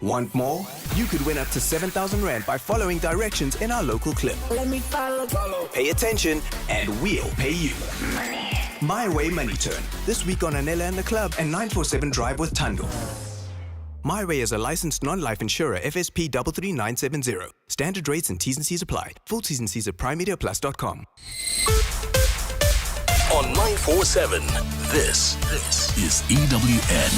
Want more? You could win up to 7,000 Rand by following directions in our local clip. Let me follow. Pay attention and we'll pay you. My Way Money Turn. This week on Anela and the Club and 947 Drive with Tando. My Way is a licensed non-life insurer, FSP 33970. Standard rates and T's and C's applied. Full T's and C's at primediaplus.com. On 947, this is EWN.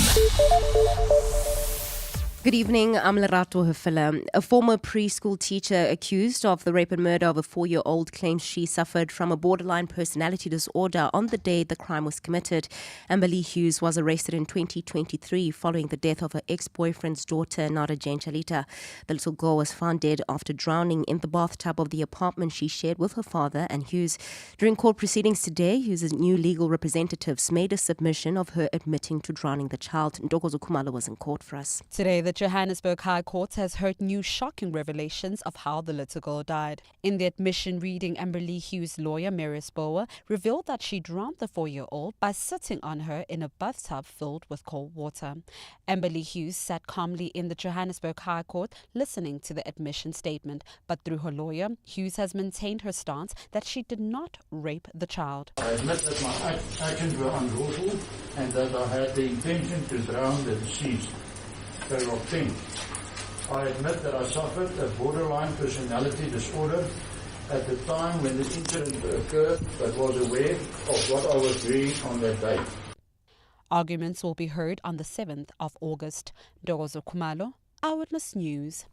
Good evening, I'm Lerato Hufela. A former preschool teacher accused of the rape and murder of a 4-year-old claims she suffered from a borderline personality disorder on the day the crime was committed. Amber Lee Hughes was arrested in 2023 following the death of her ex-boyfriend's daughter, Nada Jane Chalita. The little girl was found dead after drowning in the bathtub of the apartment she shared with her father and Hughes. During court proceedings today, Hughes' new legal representatives made a submission of her admitting to drowning the child. Ntokozo Khumalo was in court for us. Today, the Johannesburg High Court has heard new shocking revelations of how the little girl died. In the admission reading, Amber Lee Hughes' lawyer, Marius Bower, revealed that she drowned the 4-year-old by sitting on her in a bathtub filled with cold water. Amber Lee Hughes sat calmly in the Johannesburg High Court listening to the admission statement, but through her lawyer, Hughes has maintained her stance that she did not rape the child. I admit that my actions were unlawful and that I had the intention to drown the deceased. Paragraph 10. I admit that I suffered a borderline personality disorder at the time when the incident occurred, but was aware of what I was doing on that day. Arguments will be heard on the 7th of August. Ntokozo Khumalo, Eyewitness News.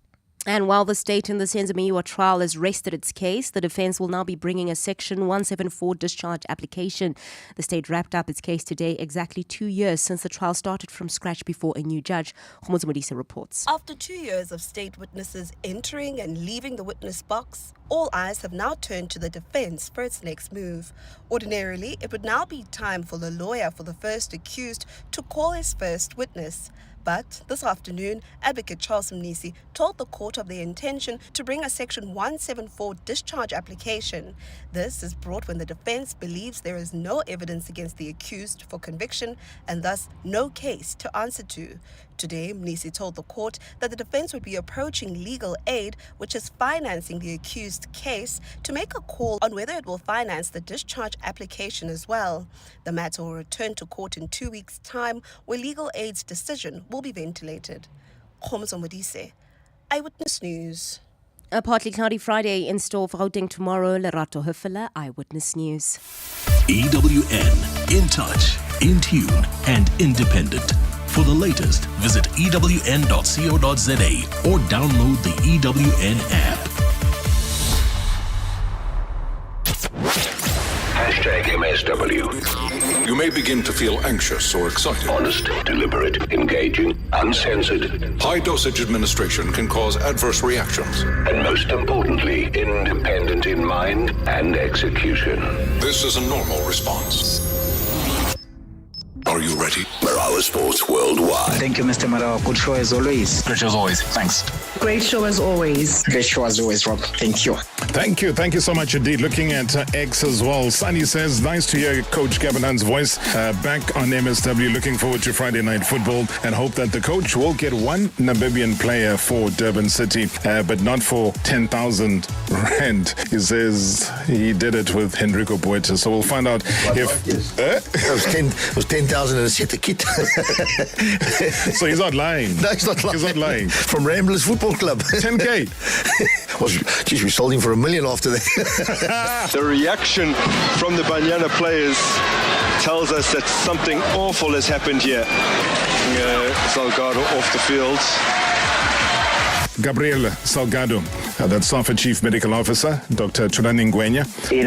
And while the state in the Senzimiwa trial has rested its case, the defense will now be bringing a Section 174 discharge application. The state wrapped up its case today, exactly 2 years since the trial started from scratch before a new judge. Khomotso Modise reports. After 2 years of state witnesses entering and leaving the witness box, all eyes have now turned to the defense for its next move. Ordinarily, it would now be time for the lawyer for the first accused to call his first witness. But this afternoon, Advocate Charles Mnisi told the court of their intention to bring a Section 174 discharge application. This is brought when the defense believes there is no evidence against the accused for conviction and thus no case to answer to. Today, Mnisi told the court that the defense would be approaching legal aid, which is financing the accused case, to make a call on whether it will finance the discharge application as well. The matter will return to court in 2 weeks' time, where legal aid's decision will be ventilated. Khomotso Modise, Eyewitness News. A partly cloudy Friday in store for Gauteng tomorrow. Lerato Hufela, Eyewitness News. EWN, in touch, in tune, and independent. For the latest, visit ewn.co.za or download the EWN app. #MSW. You may begin to feel anxious or excited. Honest, deliberate, engaging, uncensored. High dosage administration can cause adverse reactions. And most importantly, independent in mind and execution. This is a normal response. Are you ready? Marawa Sports Worldwide. Thank you, Mr. Marawa. Good show as always. Great show as always. Thanks. Great show as always. Great show as always, Rob. Thank you. Thank you. Thank you so much indeed. Looking at X as well. Sunny says, nice to hear Coach Gabanan's voice back on MSW. Looking forward to Friday night football and hope that the coach will get one Namibian player for Durban City, but not for 10,000 Rand. He says he did it with Henrico Boeta. So we'll find out if... It was 10,000 and a set of kit. So he's not lying. No, he's not lying. He's not lying. From Ramblers Football Club. 10K. Geez, we sold him for $1 million after that. The reaction from the Banyana players tells us that something awful has happened here. Salgado off the field. Gabriel Salgado, that's SAFA Chief Medical Officer, Dr. Chulani Ngwenya. It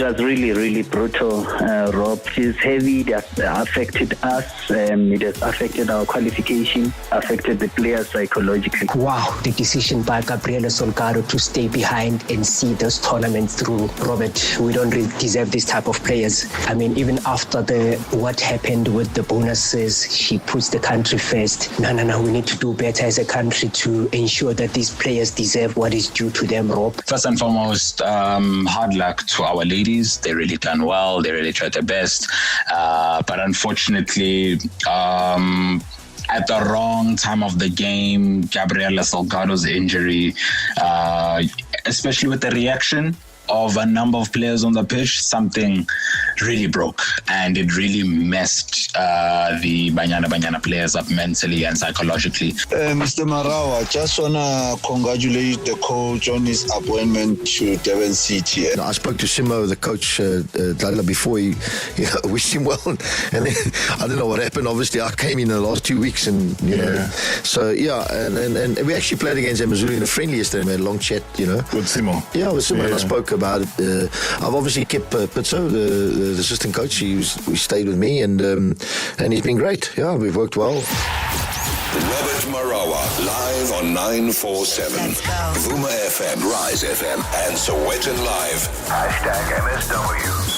was really brutal, Rob. It's heavy. It has affected us. It has affected our qualification, affected the players psychologically. Wow, the decision by Gabriel Salgado to stay behind and see this tournament through. Robert, we don't really deserve this type of players. I mean, even after what happened with the bonuses, he puts the country first. No, we need to do better as a country to ensure that these players deserve what is due to them, Rob. First and foremost, hard luck to our ladies. They really done well. They really tried their best. But unfortunately, at the wrong time of the game. Gabriela Salgado's injury, especially with the reaction of a number of players on the pitch, something really broke, and it really messed the Banyana players up mentally and psychologically. Mr. Marawa, just want to congratulate the coach on his appointment to Devon City. I spoke to Simo, the coach, before he wished him well, and then I don't know what happened. Obviously, I came in the last 2 weeks, and so and we actually played against Amazulu in a friendly yesterday. We had a long chat, with Simo. Yeah, with Simo, and I spoke about it. I've obviously kept Pizzo, the assistant coach. He stayed with me, and he's been great. Yeah, we've worked well. Robert Marawa, live on 947. Vuma FM, Rise FM, and Sowetan Live. #MSW.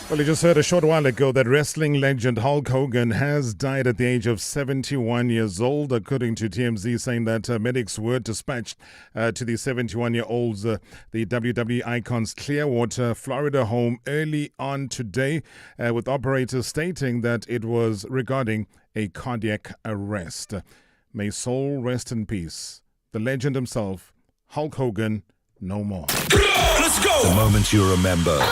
Well, you just heard a short while ago that wrestling legend Hulk Hogan has died at the age of 71 years old, according to TMZ, saying that medics were dispatched to the 71-year-old's, the WWE icon's Clearwater, Florida home early on today, with operators stating that it was regarding a cardiac arrest. May soul rest in peace. The legend himself, Hulk Hogan, no more. Let's go! The moments you remember.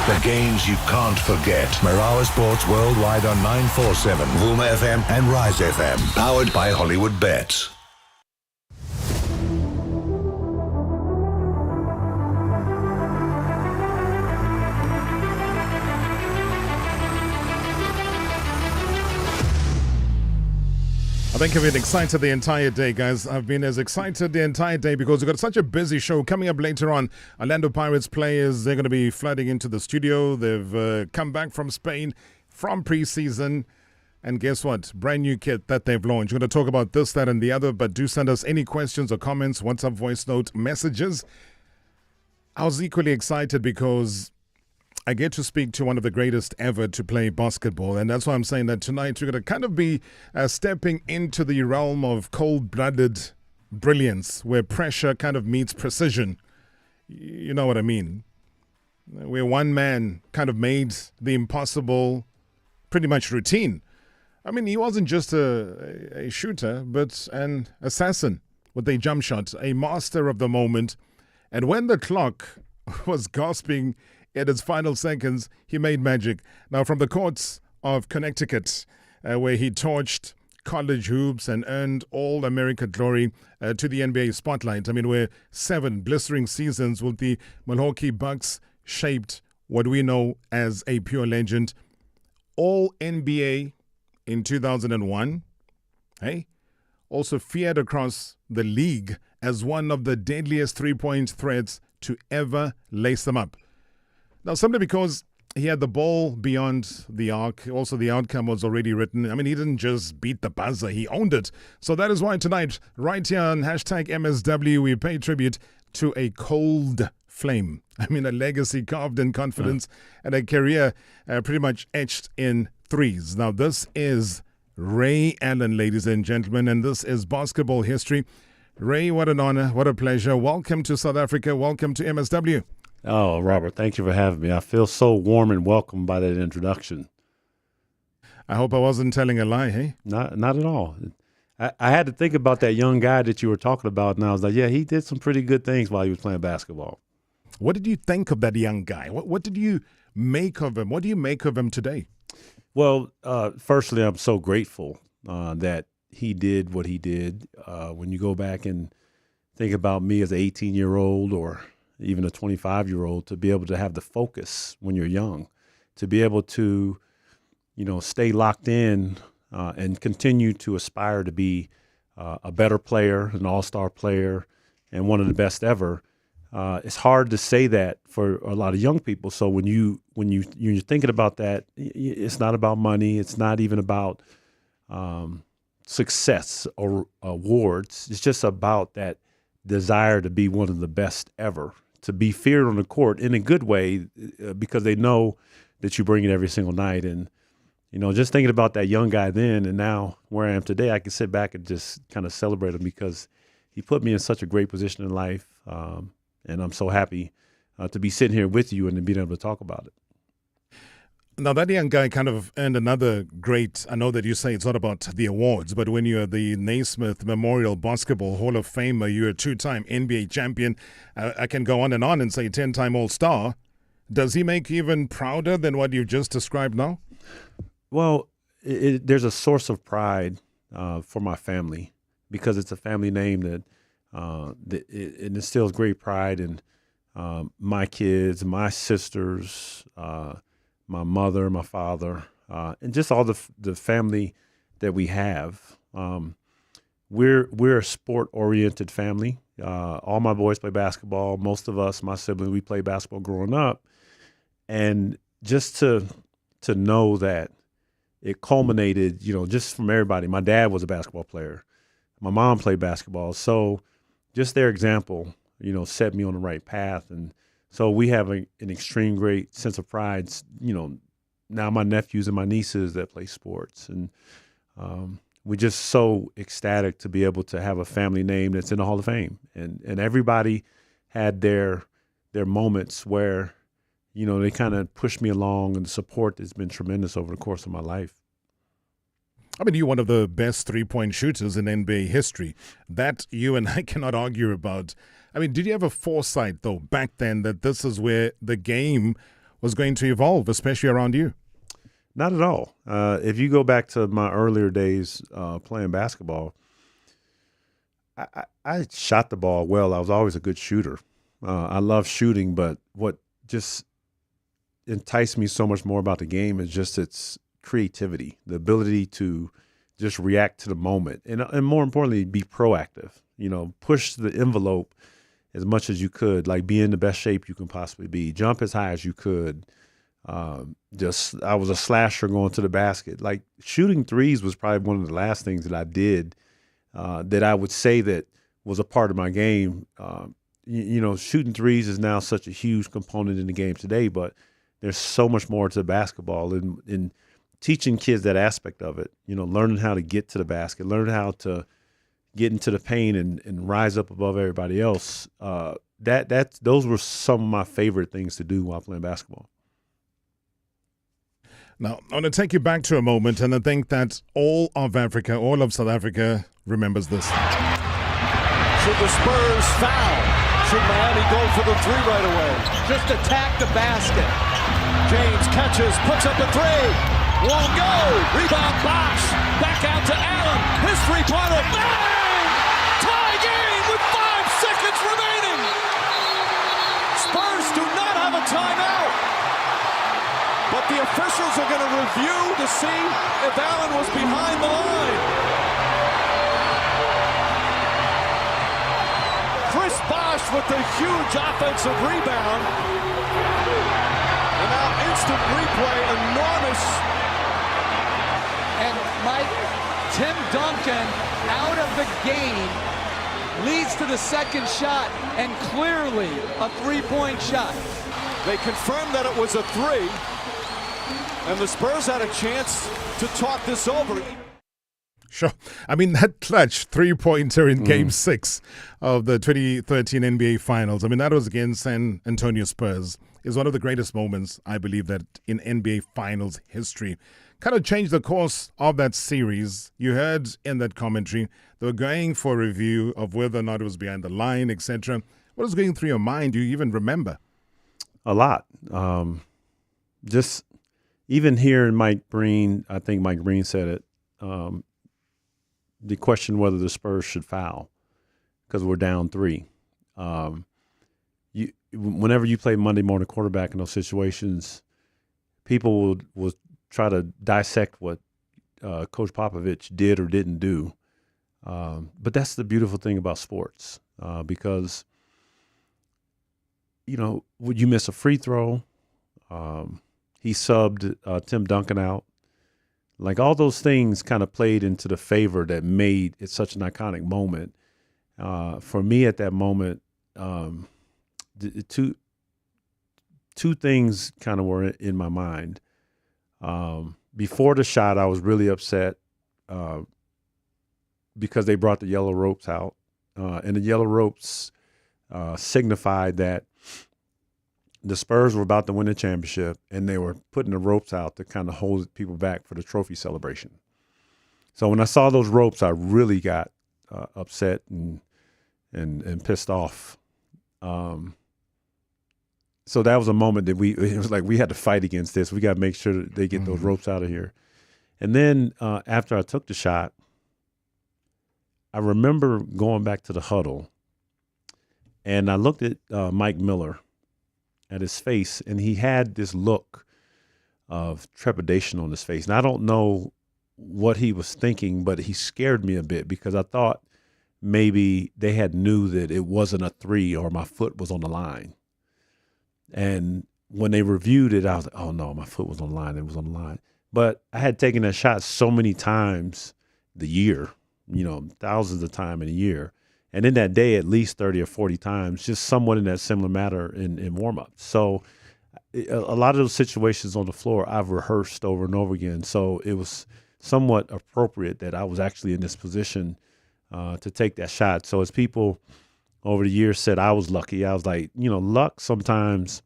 The games you can't forget. Marawa Sports Worldwide on 947, Vuma FM and Rise FM. Powered by Hollywood Bets. I think I've been excited the entire day, guys. I've been as excited the entire day because we've got such a busy show coming up later on. Orlando Pirates players, they're going to be flooding into the studio. They've come back from Spain from preseason. And guess what? Brand new kit that they've launched. We're going to talk about this, that, and the other. But do send us any questions or comments, WhatsApp voice note messages. I was equally excited because I get to speak to one of the greatest ever to play basketball. And that's why I'm saying that tonight we're going to kind of be stepping into the realm of cold-blooded brilliance, where pressure kind of meets precision. You know what I mean? Where one man kind of made the impossible pretty much routine. I mean, he wasn't just a shooter, but an assassin with a jump shot, a master of the moment. And when the clock was gasping in its final seconds, he made magic. Now, from the courts of Connecticut, where he torched college hoops and earned All-America glory, to the NBA spotlight. I mean, where 7 blistering seasons with the Milwaukee Bucks shaped what we know as a pure legend. All-NBA in 2001. Hey? Also feared across the league as one of the deadliest three-point threats to ever lace them up. Now, simply because he had the ball beyond the arc, also the outcome was already written. I mean, he didn't just beat the buzzer, he owned it. So that is why tonight, right here on #MSW, we pay tribute to a cold flame. I mean, a legacy carved in confidence and a career pretty much etched in threes. Now, this is Ray Allen, ladies and gentlemen, and this is basketball history. Ray, what an honor, what a pleasure. Welcome to South Africa. Welcome to MSW. Oh, Robert, thank you for having me. I feel so warm and welcomed by that introduction. I hope I wasn't telling a lie, hey? Not at all. I had to think about that young guy that you were talking about, and I was like, yeah, he did some pretty good things while he was playing basketball. What did you think of that young guy? What did you make of him? What do you make of him today? Well, firstly, I'm so grateful that he did what he did. When you go back and think about me as an 18-year-old or even a 25-year-old, to be able to have the focus when you're young, to be able to, stay locked in and continue to aspire to be a better player, an all-star player, and one of the best ever. It's hard to say that for a lot of young people. So when you're thinking about that, it's not about money. It's not even about success or awards. It's just about that desire to be one of the best ever, to be feared on the court in a good way, because they know that you bring it every single night. And, just thinking about that young guy then and now where I am today, I can sit back and just kind of celebrate him because he put me in such a great position in life. And I'm so happy to be sitting here with you and to being able to talk about it. Now, that young guy kind of earned another great, I know that you say it's not about the awards, but when you're the Naismith Memorial Basketball Hall of Famer, you're a two-time NBA champion. I can go on and say 10-time All-Star. Does he make you even prouder than what you've just described now? Well, there's a source of pride for my family because it's a family name that it instills great pride in my kids, my sisters, my mother, my father, and just all the family that we have. We're a sport-oriented family. All my boys play basketball. Most of us, my siblings, we played basketball growing up. And just to know that it culminated, just from everybody. My dad was a basketball player. My mom played basketball. So just their example, set me on the right path. And so we have an extreme great sense of pride, now my nephews and my nieces that play sports. And we're just so ecstatic to be able to have a family name that's in the Hall of Fame. And everybody had their moments where, they kind of pushed me along, and the support has been tremendous over the course of my life. I mean, you're one of the best three-point shooters in NBA history. That you and I cannot argue about. I mean, did you have a foresight, though, back then that this is where the game was going to evolve, especially around you? Not at all. If you go back to my earlier days playing basketball, I shot the ball well. I was always a good shooter. I love shooting, but what just enticed me so much more about the game is just its creativity, the ability to just react to the moment, and more importantly, be proactive. Push the envelope as much as you could, like be in the best shape you can possibly be, jump as high as you could. I was a slasher going to the basket. Like shooting threes was probably one of the last things that I did that I would say that was a part of my game. Shooting threes is now such a huge component in the game today, but there's so much more to basketball, and in teaching kids that aspect of it, learning how to get to the basket, learning how to get into the paint and rise up above everybody else. Those were some of my favorite things to do while playing basketball. Now, I want to take you back to a moment, and I think that all of South Africa remembers this. Should the Spurs foul? Should Miami go for the three right away? Just attack the basket. James catches, puts up a three. Won't go. Rebound Bosch. Back out to Allen. His three-pointer. Bang! Tie game with 5 seconds remaining. Spurs do not have a timeout. But the officials are going to review to see if Allen was behind the line. Chris Bosch with the huge offensive rebound. And now instant replay, enormous. And Mike, Tim Duncan out of the game leads to the second shot, and clearly a three-point shot. They confirmed that it was a three, and the Spurs had a chance to talk this over. Sure. I mean, that clutch three-pointer in Game 6 of the 2013 NBA Finals, I mean, that was against San Antonio Spurs, is one of the greatest moments, I believe, that in NBA Finals history. Kind of changed the course of that series. You heard in that commentary, they were going for a review of whether or not it was behind the line, etc. What was going through your mind? Do you even remember? A lot. Just even hearing Mike Breen, I think Mike Breen said it, the question whether the Spurs should foul because we're down 3. Whenever you play Monday morning quarterback in those situations, people will try to dissect what Coach Popovich did or didn't do. But that's the beautiful thing about sports because, would you miss a free throw? He subbed Tim Duncan out. Like all those things kind of played into the favor that made it such an iconic moment. For me at that moment, two things kind of were in my mind. Before the shot, I was really upset because they brought the yellow ropes out. And the yellow ropes signified that the Spurs were about to win the championship, and they were putting the ropes out to kind of hold people back for the trophy celebration. So when I saw those ropes, I really got upset and pissed off. So that was a moment that it was like we had to fight against this. We got to make sure that they get those ropes out of here. And then after I took the shot, I remember going back to the huddle, and I looked at Mike Miller, at his face, and he had this look of trepidation on his face. And I don't know what he was thinking, but he scared me a bit because I thought maybe they had knew that it wasn't a 3 or my foot was on the line. And when they reviewed it, I was like, oh no, my foot was on the line. It was on the line. But I had taken that shot so many times the year, thousands of times in a year. And in that day, at least 30 or 40 times, just somewhat in that similar matter in warm-ups. So a lot of those situations on the floor, I've rehearsed over and over again. So it was somewhat appropriate that I was actually in this position to take that shot. So as people over the years said I was lucky, I was like, luck sometimes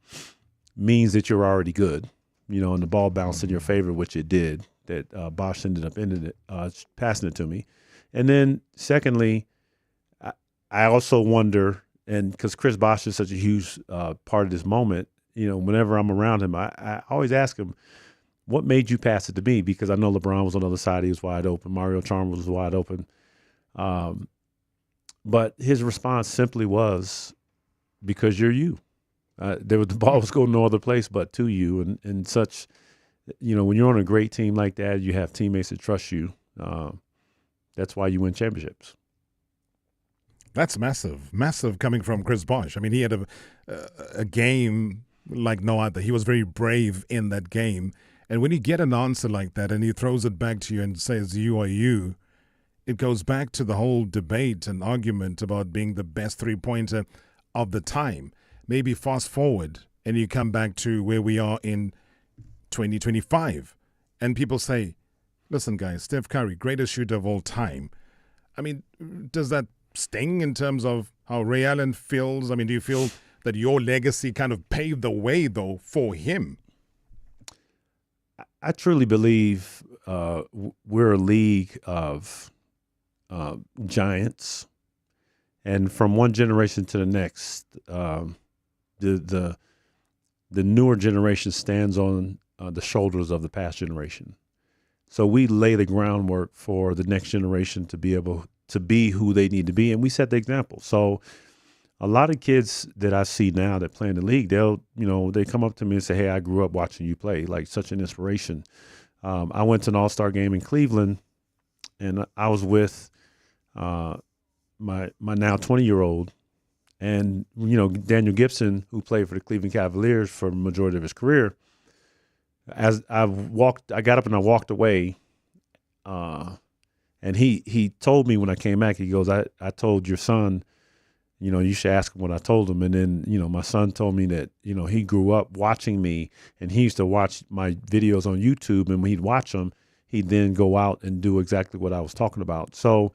means that you're already good, and the ball bounced in your favor, which it did, that Bosch ended up passing it to me. And then secondly, I also wonder, and because Chris Bosh is such a huge part of this moment, whenever I'm around him, I always ask him, what made you pass it to me? Because I know LeBron was on the other side. He was wide open. Mario Chalmers was wide open. But his response simply was, because you're you. The ball was going no other place but to you. And such, when you're on a great team like that, you have teammates that trust you. That's why you win championships. That's massive coming from Chris Bosh. I mean, he had a game like no other. He was very brave in that game. And when you get an answer like that and he throws it back to you and says, you are you, it goes back to the whole debate and argument about being the best three-pointer of the time. Maybe fast forward and you come back to where we are in 2025. And people say, listen, guys, Steph Curry, greatest shooter of all time. I mean, does that sting in terms of how Ray Allen feels? I mean, do you feel that your legacy kind of paved the way, though, for him? I truly believe we're a league of giants, and from one generation to the next, the newer generation stands on the shoulders of the past generation. So we lay the groundwork for the next generation to be able to be who they need to be, and we set the example. So a lot of kids that I see now that play in the league, they come up to me and say, hey, I grew up watching you play, like such an inspiration. I went to an all-star game in Cleveland, and I was with my now 20-year-old, and, Daniel Gibson, who played for the Cleveland Cavaliers for the majority of his career. As I got up and I walked away, and he told me when I came back, he goes, I told your son, you should ask him what I told him. And then, my son told me that, he grew up watching me, and he used to watch my videos on YouTube, and when he'd watch them, he'd then go out and do exactly what I was talking about. So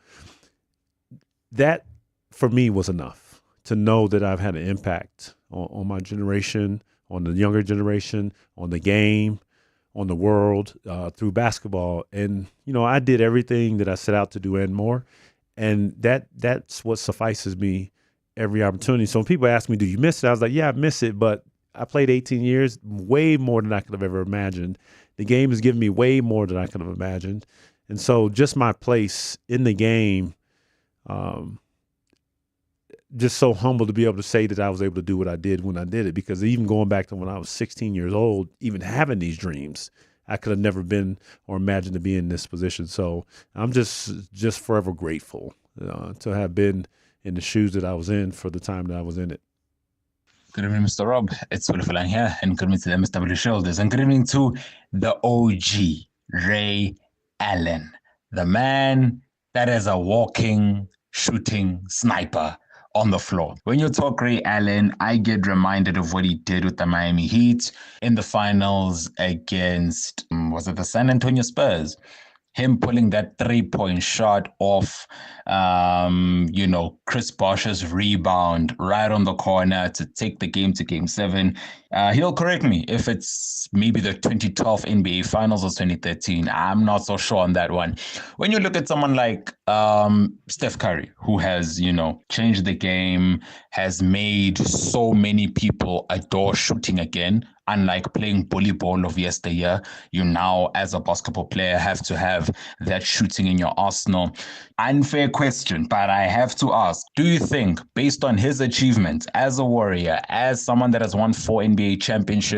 that for me was enough to know that I've had an impact on my generation, on the younger generation, on the game, on the world, through basketball. And, I did everything that I set out to do and more. And that's what suffices me every opportunity. So when people ask me, do you miss it? I was like, yeah, I miss it, but I played 18 years, way more than I could have ever imagined. The game has given me way more than I could have imagined. And so just my place in the game, just so humble to be able to say that I was able to do what I did when I did it, because even going back to when I was 16 years old, even having these dreams, I could have never been or imagined to be in this position. So I'm just forever grateful to have been in the shoes that I was in for the time that I was in it. Good evening, Mr. Rob. It's Wilfred here, and good evening to the MSW Shoulders, and good evening to the OG, Ray Allen, the man that is a walking, shooting sniper on the floor. When you talk Ray Allen, I get reminded of what he did with the Miami Heat in the finals against, was it the San Antonio Spurs? him pulling that 3-point shot off, Chris Bosh's rebound right on the corner to take the game to Game 7. He'll correct me if it's maybe the 2012 NBA Finals or 2013. I'm not so sure on that one. When you look at someone like Steph Curry, who has, changed the game, has made so many people adore shooting again, unlike playing bully ball of yesteryear, you now, as a basketball player, have to have that shooting in your arsenal. Unfair question, but I have to ask, do you think, based on his achievements as a Warrior, as someone that has won 4 NBA championships,